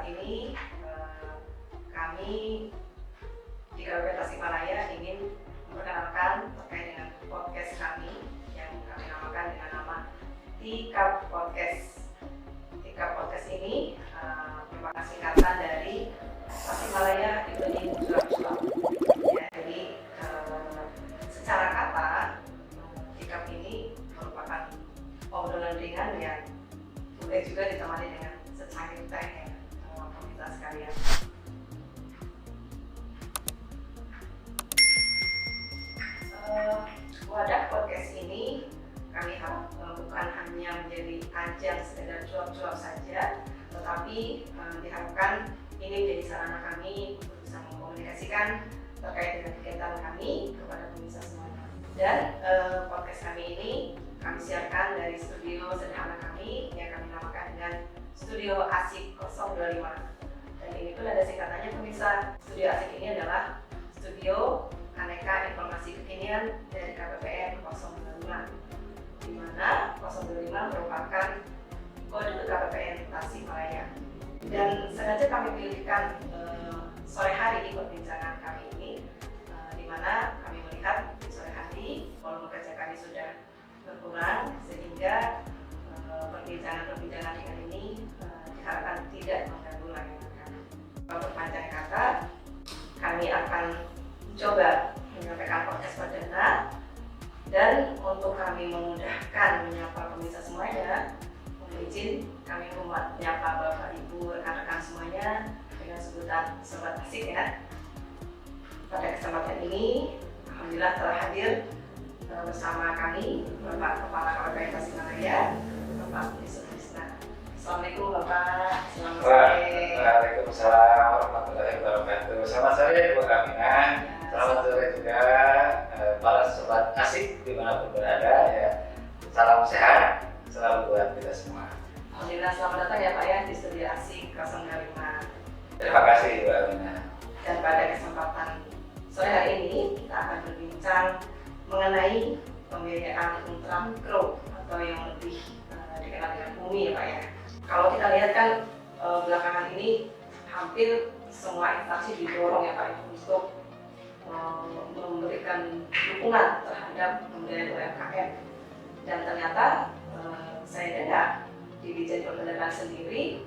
saat ini kami di KPP Tasikmalaya ingin memperkenalkan terkait dengan podcast kami yang kami namakan dengan nama Tikap Podcast. Tikap Podcast ini merupakan singkatan dari Tasikmalaya Dibanding Cuap-Cuap. Ya, jadi secara kata Tikap ini merupakan obrolan ringan yang boleh juga ditemani dengan secangkir teh ya, pemirsa sekalian. Wadah podcast ini kami harap bukan hanya menjadi ajang sekedar cuap-cuap saja, tetapi diharapkan ini menjadi sarana kami untuk bisa mengkomunikasikan terkait dengan kegiatan kami kepada pemirsa semuanya. Dan podcast kami ini kami siarkan dari studio sederhana kami yang kami namakan dengan Studio Asik 025. Dan ini pun ada singkatannya pemirsa. Studio Asik ini adalah Studio Aneka Informasi Kekinian dari KPPN 025, di mana 025 merupakan kode KPPN Tasikmalaya. Dan sengaja kami pilihkan sore hari perbincangan kami ini, di mana kami melihat di sore hari volume kerja kami sudah berkurang, sehingga perbincangan dengan ini diharapkan tidak mengganggu layanan kami. Berpanjang kata, kami akan mencoba menyampaikan podcast perdana, dan untuk kami memudahkan menyapa pemirsa semuanya, mohon izin kami menyapa Bapak Ibu rekan-rekan semuanya dengan sebutan Sobat Asik ya. Pada kesempatan ini, alhamdulillah telah hadir bersama kami Bapak Kepala KPP Tasikmalaya, Bapak Yusuf Krisna. Assalamualaikum Bapak, selamat sore. Waalaikumsalam warahmatullahi wabarakatuh. Selamat sore Bu Aminah. Selamat sore juga para sobat asik dimanapun berada ya. Salam sehat selalu buat kita semua. Alhamdulillah, selamat datang ya Pak ya di Studio Asik 025. Terima kasih Bu Aminah. Dan pada kesempatan sore hari ini kita akan berbincang mengenai pembiayaan ultramikro atau yang lebih dikenal dengan UMI ya Pak ya. Kalau kita lihat kan belakangan ini hampir semua instansi didorong ya Pak untuk memberikan dukungan terhadap pemberdayaan UMKM. Dan ternyata saya dengar di Dijen Perdagangan sendiri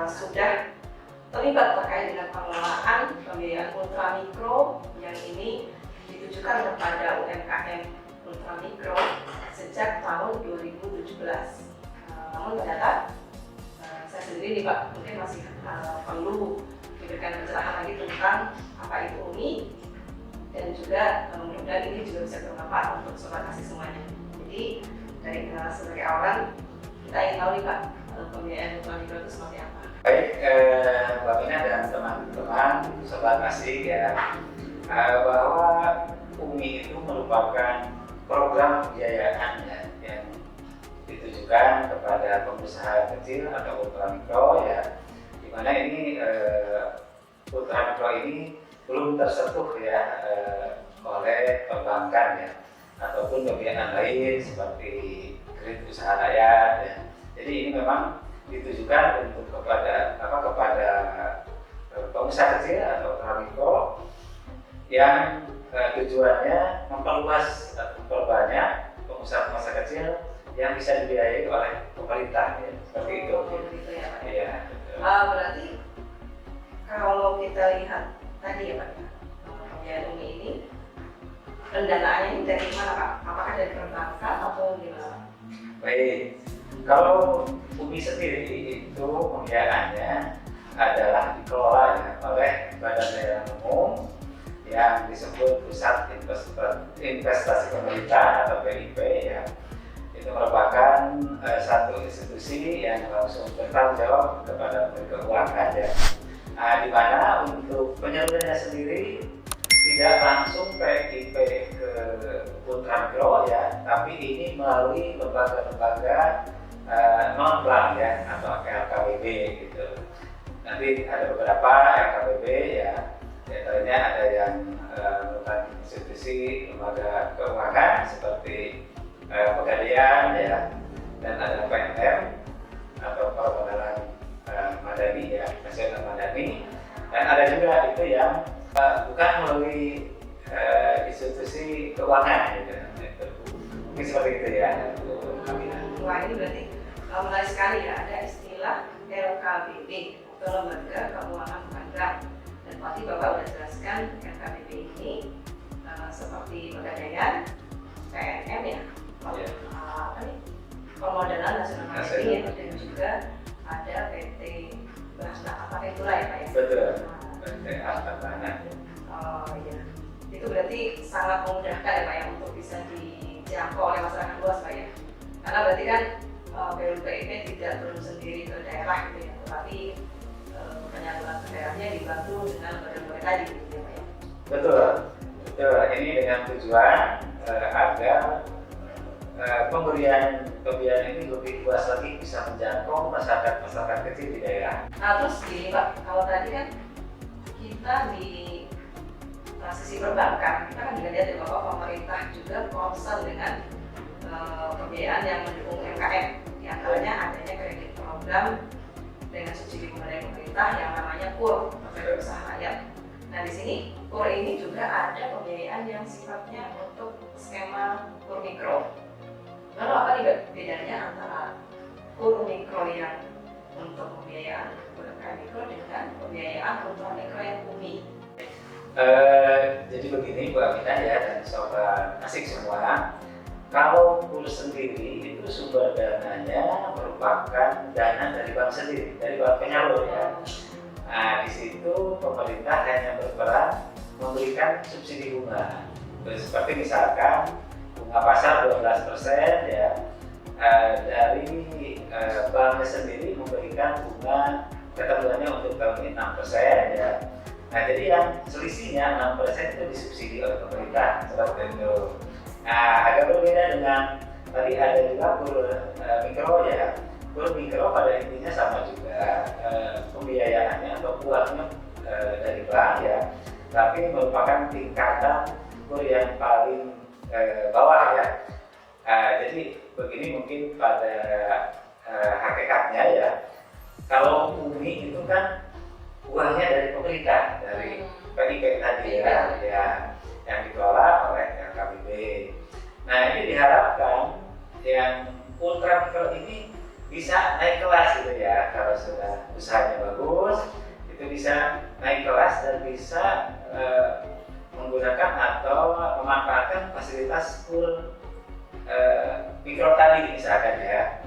sudah terlibat terkait dengan pengelolaan pembiayaan ultramikro yang ini ditujukan kepada UMKM ultramikro sejak tahun 2017. Namun ternyata saya sendiri nih Pak mungkin masih perlu diberikan pencerahan lagi tentang apa itu UMI, dan juga mudah-mudahan ini juga bisa bermanfaat untuk sobat asik semuanya. Jadi dari sebagai awal kita ingin tahu nih Pak, pembiayaan ultramikro itu seperti apa? Baik, Mbak Mina dan teman-teman sobat asik ya, bahwa UMI itu merupakan program pembiayaan ya, yang ditujukan kepada pengusaha kecil atau ultramikro ya, di mana ini ultramikro ini belum tersentuh ya oleh perbankan ya, ataupun pembiayaan lain seperti kredit usaha rakyat ya. Jadi ini memang ditujukan untuk kepada pengusaha kecil atau ultramikro yang tujuannya memperluas atau memperbanyak pengusaha kecil yang bisa dibiayai oleh pemerintah ya, seperti itu. Begitu ya Pak. Iya. Berarti kalau kita lihat tadi ya Pak, pembiayaan UMI ini pendanaannya ini dari mana Pak? Apakah dari perbankan atau gimana? Baik, kalau UMI sendiri itu pembiayaannya adalah dikelola ya, oleh Badan Pembiayaan Umum yang disebut Pusat Investasi Pemerintah atau PIP ya. Itu merupakan satu institusi yang langsung bertanggung jawab kepada Menteri Keuangan ya. Di mana untuk penyalurannya sendiri tidak langsung PIP ke ultramikro ya, tapi ini melalui lembaga-lembaga non bank ya, atau LKBB gitu. Nanti ada beberapa LKBB ya, diantaranya ada yang merupakan institusi lembaga keuangan seperti Pegadaian ya, dan ada PNM atau Permodalan madani ya, nasional madani, dan ada juga itu yang bukan melalui institusi keuangan gitu. Mungkin seperti itu ya. Wah, ini berarti menarik sekali ya, ada istilah LKBP atau Lembaga Keuangan Bukan Bank. Dan tadi Bapak sudah jelaskan LKBP ini seperti Pegadaian, PNM ya, Pemodalan Nasional Mandiri, dan juga ada PT Bahasa Ventura ya Pak ya? Betul, PT Harta Tanah. Oh iya, itu berarti sangat memudahkan ya Pak ya untuk bisa dijangkau oleh masyarakat luas Pak ya? Karena berarti kan BUPIP tidak turun sendiri ke daerah gitu ya, tetapi penyaluran ke daerahnya dibantu dengan lembaga-lembaga tadi gitu ya Pak ya? Betul, betul. Ini dengan tujuan agar pemberian ini lebih luas lagi, bisa menjangkau masyarakat kecil di daerah. Nah terus gini Pak, kalau tadi kan kita di sisi perbankan, kita kan juga lihat ya bahwa pemerintah juga concern dengan pembiayaan yang mendukung UMKM. Di antaranya adanya kredit program dengan subsidi bunga dari pemerintah yang namanya KUR, Kredit Usaha Rakyat. Nah di sini KUR ini juga ada pembiayaan yang sifatnya untuk skema KUR mikro. Lalu apa nih bedanya antara KUR mikro yang untuk pembiayaan UMKM mikro dengan pembiayaan untuk mikro yang UMI? Jadi begini Bu Aminah ya, dan sobat asik semua. Kalau KUR sendiri itu sumber dananya merupakan dana dari bank sendiri, dari bank penyalur ya. Nah di situ pemerintah hanya berperan memberikan subsidi bunga. Seperti misalkan bunga pasar 12% ya, dari banknya sendiri memberikan bunga ketentuannya untuk tahun ini 6% ya. Nah jadi yang selisihnya 6% itu disubsidi oleh pemerintah seperti itu. Nah agak berbeda dengan tadi ada juga KUR mikro ya. KUR mikro pada intinya sama juga, pembiayaannya atau uangnya dari bank ya, tapi merupakan tingkatan KUR yang paling bawah ya. Jadi begini mungkin pada hakikatnya ya, kalau UMI itu kan uangnya dari pemerintah, dari PIP tadi ya, yang dikelola oleh LKBP. Nah ini diharapkan yang ultra mikro ini bisa naik kelas gitu ya, kalau sudah usahanya bagus itu bisa naik kelas dan bisa menggunakan atau memanfaatkan fasilitas KUR mikro tadi misalkan ya,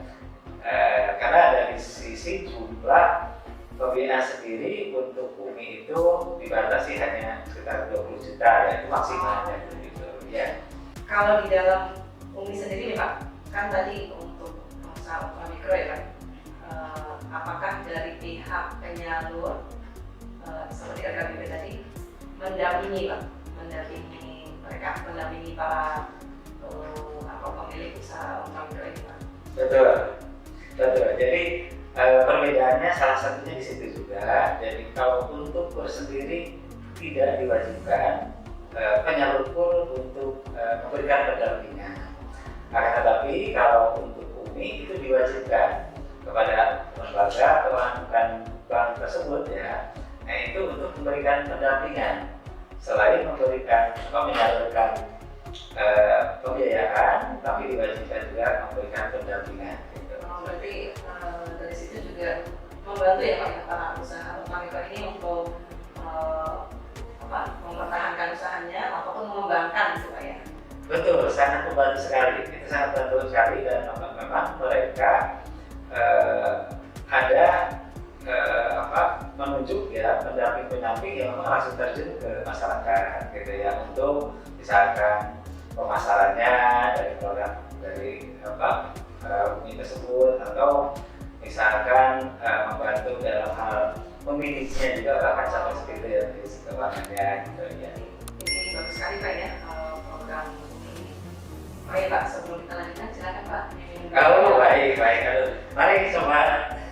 karena dari sisi jumlah pembinaan sendiri untuk UMI itu dibatasi hanya sekitar 20 juta ya, itu maksimalnya gitu ya. Kalau di dalam UMI sendiri nih Pak, kan tadi untuk usaha ultra mikro ya Pak, apakah dari pihak penyalur seperti LKBP tadi mendampingi Pak, mendampingi para pemilik usaha ultra mikro ini Pak? Betul. Jadi perbedaannya salah satunya di situ juga. Jadi kalau untuk KUR sendiri tidak diwajibkan penyalur KUR untuk memberikan pendampingan. Akan tetapi kalau untuk UMI itu diwajibkan kepada lembaga keuangan bank tersebut ya. Nah itu untuk memberikan pendampingan, selain memberikan menyalurkan pembiayaan, tapi diwajibkan juga memberikan pendampingan. Gitu. Berarti dari situ juga membantu ya Pak para usaha ultra mikro ini untuk mempertahankan usahanya ataupun mengembangkan gitu Pak ya? Betul, sangat membantu sekali. Itu sangat membantu sekali, dan memang mereka ada menunjuk ya pendamping yang memang langsung terjun ke masyarakat gitu ya, untuk misalkan pemasarannya dari produk dari UMI tersebut, atau misalkan membantu dalam hal memilikinya juga bahkan sampai seperti itu ya, di keuangannya gitu ya. Ini bagus sekali Pak ya program ini. Baik Pak, sebelum kita lanjutkan silakan Pak. Oh baik. Mari semua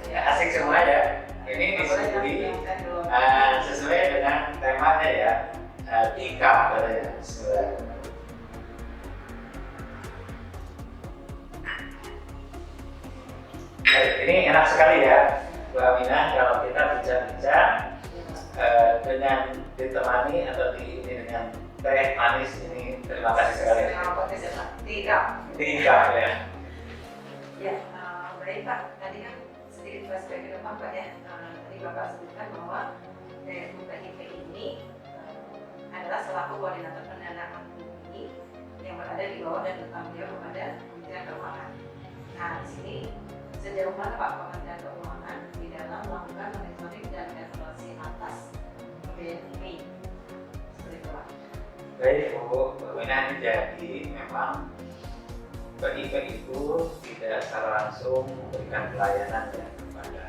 ya, asik semua ya. Ini disuguhi sesuai dengan temanya ya, tika katanya. Ini enak sekali ya Bu Aminah, kalau kita bincang-bincang dengan ditemani atau dengan teh manis ini. Terima kasih sekali. Tiga ya. Ya, baik Pak. Tadi kan sedikit flashback ke depan Pak ya. Tadi Bapak sebutkan bahwa DMPIP ini adalah selaku koordinator pendanaan UMI yang berada di bawah dan bertanggung jawab kepada Kementerian Keuangan. Nah, di sini sejauh mana Pak Kementerian Keuangan di dalam melakukan monitoring dan evaluasi atas pembiayaan UMI? Seperti itu Pak. Baik Bu, ini jadi memang PIP itu tidak secara langsung memberikan pelayanan ya kepada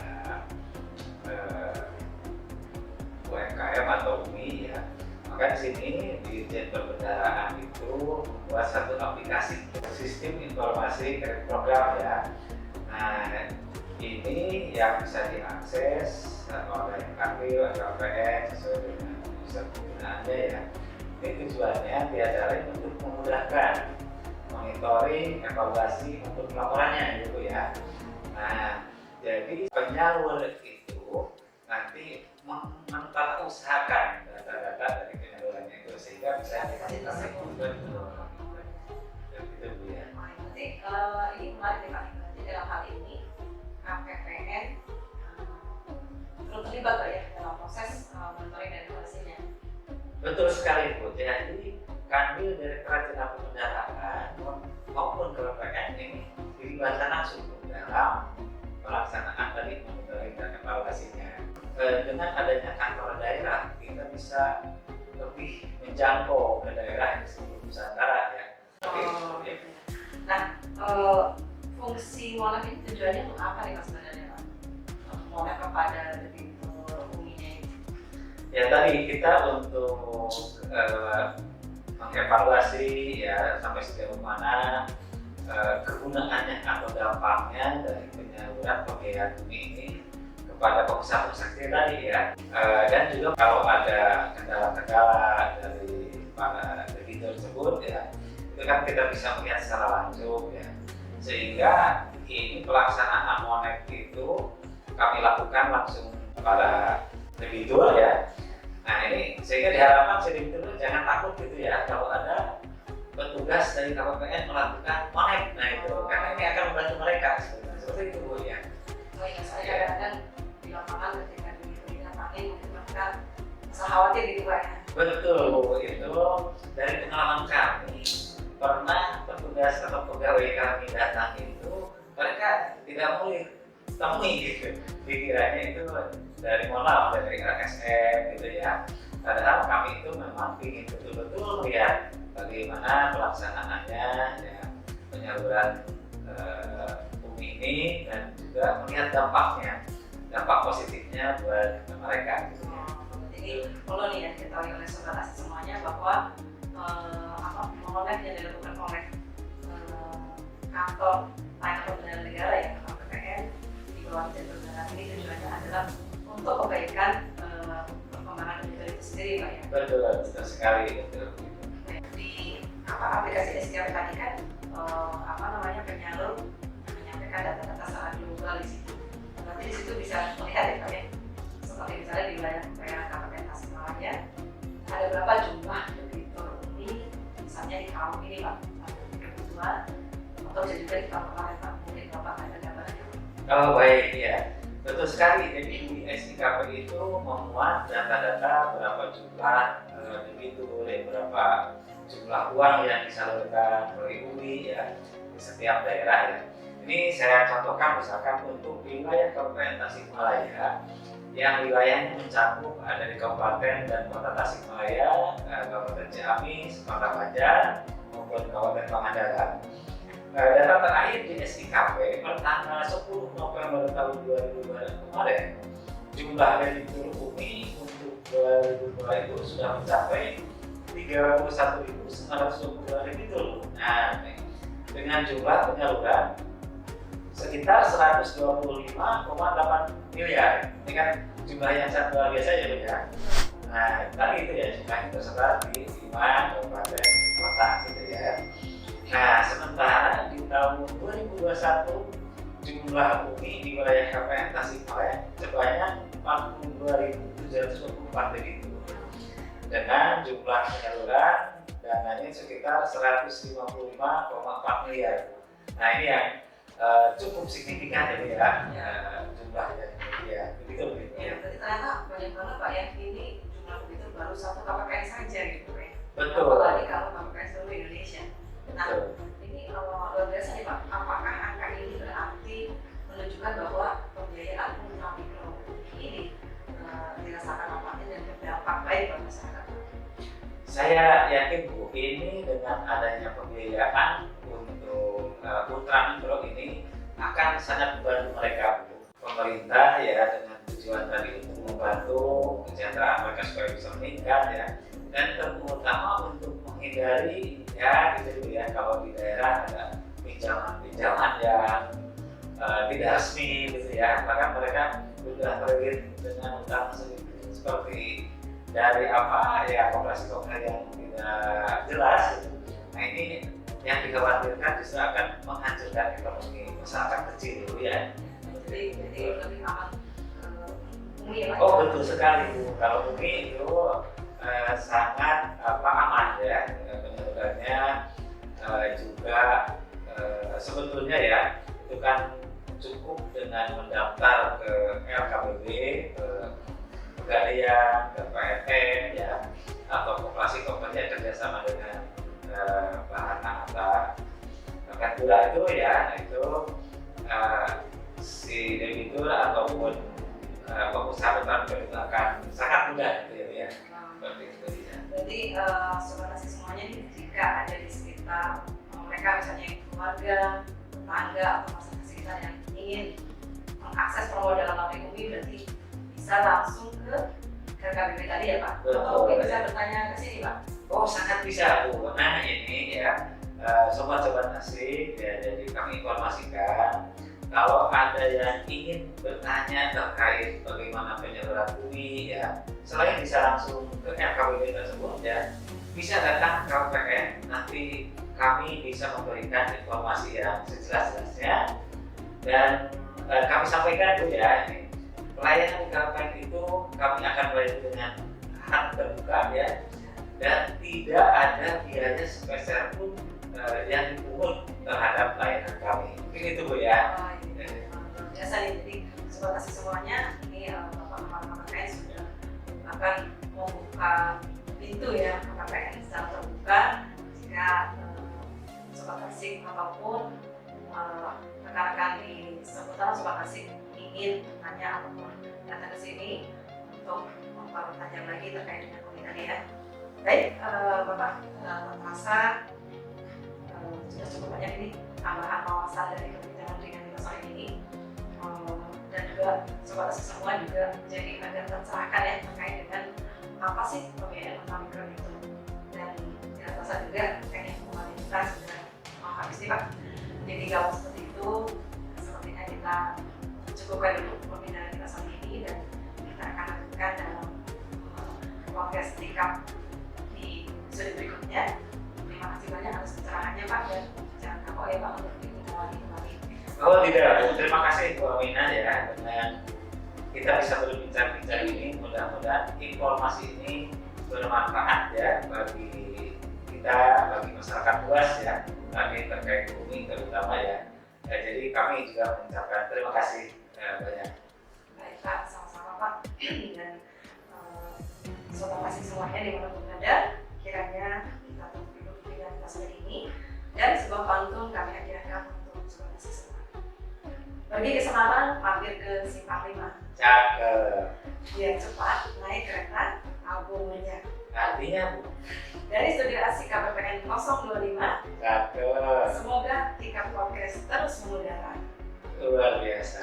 UMKM atau UMI ya. Maka di sini Dirjen Perbendaharaan itu membuat satu aplikasi sistem informasi kredit program ya. Nah, ini yang bisa diakses oleh KPU atau KPN sesuai dengan user penggunaannya ya. Ini tujuannya tiada lain untuk memudahkan monitoring, evaluasi untuk laporannya gitu ya. Nah, jadi penyalur itu nanti mengusahakan data-data dari penyalurannya itu sehingga bisa dikasih juga gitu Bu ya. Nanti ini menarik nih Pak. Jadi dalam hal ini KPPN turut terlibat Pak ya dalam proses monitoring dan evaluasinya. Betul sekali Bu. Jadi kami dari Kementerian Perbendaharaan maupun KPPN ini dilibatkan langsung dalam pelaksanaan dari monitoring dan evaluasinya. Dengan adanya kantor daerah, kita bisa lebih menjangkau ke daerah di seluruh Nusantara ya. Nah, fungsi Monep ini tujuannya untuk apa nih Pak sebenarnya Pak? Monep kepada debitur UMI-nya ini? Ya tadi kita untuk mengevaluasi ya sampai sejauh mana kegunaannya atau dampaknya dari penyaluran pembiayaan UMI ini kepada pengusaha-pengusaha kecil tadi ya. Dan juga kalau ada kendala-kendala dari para debitur tersebut ya, itu kan kita bisa melihat secara langsung ya. Sehingga ini pelaksanaan Monep itu kami lakukan langsung kepada debitur ya. Nah ini sehingga diharapkan si debitur jangan takut gitu ya kalau ada petugas dari KPPN melakukan Monep. Nah itu karena ini akan membantu mereka seperti itu Bu ya. Oh iya, saya kadang-kadang di lapangan ketika didatangi mungkin mereka rasa khawatir gitu Pak ya. Betul Bu, itu dari pengalaman kami pernah petugas atau pegawai kami datang itu mereka tidak mau temui gitu. Dikiranya itu dari dari RSM gitu ya. Padahal kami itu memang ingin betul-betul melihat bagaimana pelaksanaannya ya, penyaluran UMI ini dan juga melihat dampaknya, dampak positifnya buat mereka gitu ya. Jadi perlu nih ya diketahui oleh sobat asli semuanya bahwa Monep yang dilakukan oleh kantor layanan pembiayaan negara ya KPPN di bawah Dirjen Perbendaharaan ini tujuannya adalah untuk kebaikan perkembangan debitur itu sendiri Pak ya. Betul sekali betul. Di aplikasi SKP tadi kan penyalur menyampaikan data-data secara global di situ. Berarti di situ bisa melihat ya Pak ya. Seperti misalnya di wilayah KPPN Tasikmalaya ada berapa jumlah debitur ini misalnya di tahun ini Pak kebutuhan atau bisa juga di tahun kemarin Pak mungkin Bapak ada gambarannya. Oh baik ya. Betul sekali, jadi di SIKP itu memuat data-data berapa jumlah debitur, berapa jumlah uang yang disalurkan oleh UMI ya di setiap daerah ya. Ini saya contohkan misalkan untuk wilayah Kabupaten Tasikmalaya yang wilayahnya mencakup ada di Kabupaten dan Kota Tasikmalaya, Kabupaten Ciamis, Kota Banjar maupun Kabupaten Pangandaran. Data terakhir di SIKP per tanggal 10 November tahun 2020 kemarin jumlah debitur UMI untuk 2020 itu sudah mencapai 31.922 debitur. Nah, dengan jumlah penyaluran sekitar 125,8 miliar. Ini kan jumlah yang sangat luar biasa ya Bu ya. Nah, tadi itu ya jumlah yang tersebar di 5 kabupaten kota gitu ya. Nah, sementara di tahun 2021 jumlah UMI di wilayah KPN Tasikmalaya sebanyak 42.900 2.724 begitu. Dengan jumlah penyaluran dananya sekitar 155,4 miliar. Nah ini yang cukup signifikan ya jumlahnya ya begitu. Ya, berarti ternyata banyak banget Pak ya, ini jumlah begitu baru satu KPPN saja gitu ya. Betul. Apalagi kalau KPPN seluruh Indonesia. Nah, Betul. ini luar biasa nih Pak, apakah angka ini berarti menunjukkan bahwa pembiayaan ultramikro ini dirasakan manfaatnya dan berdampak baik bagi masyarakat? Saya yakin Bu, ini dengan adanya pembiayaan untuk ultramikro ini akan sangat membantu mereka Bu. Pemerintah ya dengan tujuan tadi untuk membantu kesejahteraan mereka supaya bisa meningkat ya, dan terutama untuk menghindari ya gitu ya, kalau di daerah ada pinjaman yang tidak resmi gitu ya, maka mereka sudah terlilit dengan utang seperti dari apa ya koperasi-koperasi yang tidak jelas gitu. Nah ini yang dikhawatirkan justru akan menghancurkan ekonomi masyarakat kecil gitu ya. Jadi lebih aman Umi ya Pak? Oh betul sekali Bu, kalau Umi itu sangat aman ya penyalurannya, juga sebetulnya ya itu kan cukup dengan mendaftar ke LKBB, ke Pegadaian, ke PNM ya, atau koperasi-koperasi yang kerjasama dengan bahan antar Kadura itu ya, itu si debitur ataupun pengusaha ultramikro itu akan sangat mudah gitu ya. Seperti itu ya. Berarti sobat nasi semuanya nih, jika ada di sekitar mereka misalnya keluarga, tetangga atau masyarakat sekitar yang ingin mengakses permodalan melalui Umi, berarti bisa langsung ke KKBB tadi ya Pak? Atau mungkin bisa bertanya ke sini Pak? Oh sangat bisa Bu, nah ini ya sobat-sobat nasi ya, jadi kami informasikan kalau ada yang ingin bertanya terkait bagaimana penyaluran Umi ya, selain bisa langsung ke RKBB tersebut ya, bisa datang ke KPPN, nanti kami bisa memberikan informasi yang sejelas-jelasnya, dan kami sampaikan Bu ya, ini pelayanan di KPPN itu kami akan melayani dengan hati terbuka ya, dan tidak ada biaya sepeser pun yang dipungut terhadap layanan kami. Mungkin itu Bu ya. Biasa nih, jadi sobat nasi semuanya ini Bapak KPPN sudah akan membuka pintu ya KPPN secara terbuka jika sobat nasi ataupun rekan-rekan di seputar sobat nasi ingin bertanya ataupun datang ke sini untuk mempertajam lagi terkait dengan Umi tadi ya. Baik, Bapak terasa sudah cukup banyak ini tambahan wawasan dari kebijakan dengan kita sore ini, dan juga sobat nasi semua juga menjadi agak tercerahkan ya terkait dengan apa sih pembiayaan ultramikro itu, dan tidak terasa juga kayaknya kita sudah mau habis nih Pak. Jadi kalau seperti itu, sepertinya kita cukupkan dulu pembinaan kita sore ini, dan kita akan lanjutkan dalam podcast recap di episode berikutnya. Terima kasih banyak atas pencerahannya Pak, dan jangan kapok ya Pak untuk dikembali kembali. Oh tidak, terima kasih Bu Aminah ya, dengan kita bisa berbincang-bincang ini, mudah-mudahan informasi ini bermanfaat ya bagi kita, bagi masyarakat luas ya, kami terkait Umi terutama ya. Jadi kami juga mengucapkan terima kasih banyak. Baik Pak, sama-sama Pak, dan sobat nasi semuanya dimanapun berada, kiranya kita tutup dengan kita sore ini, dan sebuah pantun kami akhirkan untuk sobat nasi semua. Pergi ke Semarang, mampir ke Simpang 5. Cakep. Biar cepat naik kereta albumnya. Artinya Bu. Dari studio asik KPPN 025. Cakep. Semoga tingkat podcast terus mengudara. Luar biasa.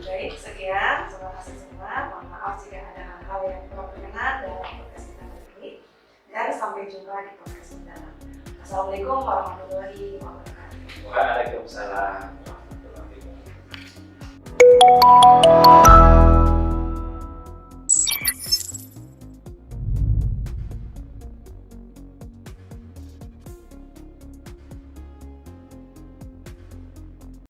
Baik, sekian sobat nasi semua. Mohon maaf jika ada hal-hal yang kurang berkenan dalam podcast kita kali ini. Dan sampai jumpa di podcast mendatang. Assalamualaikum warahmatullahi wabarakatuh. Waalaikumsalam warahmatullahi wabarakatuh.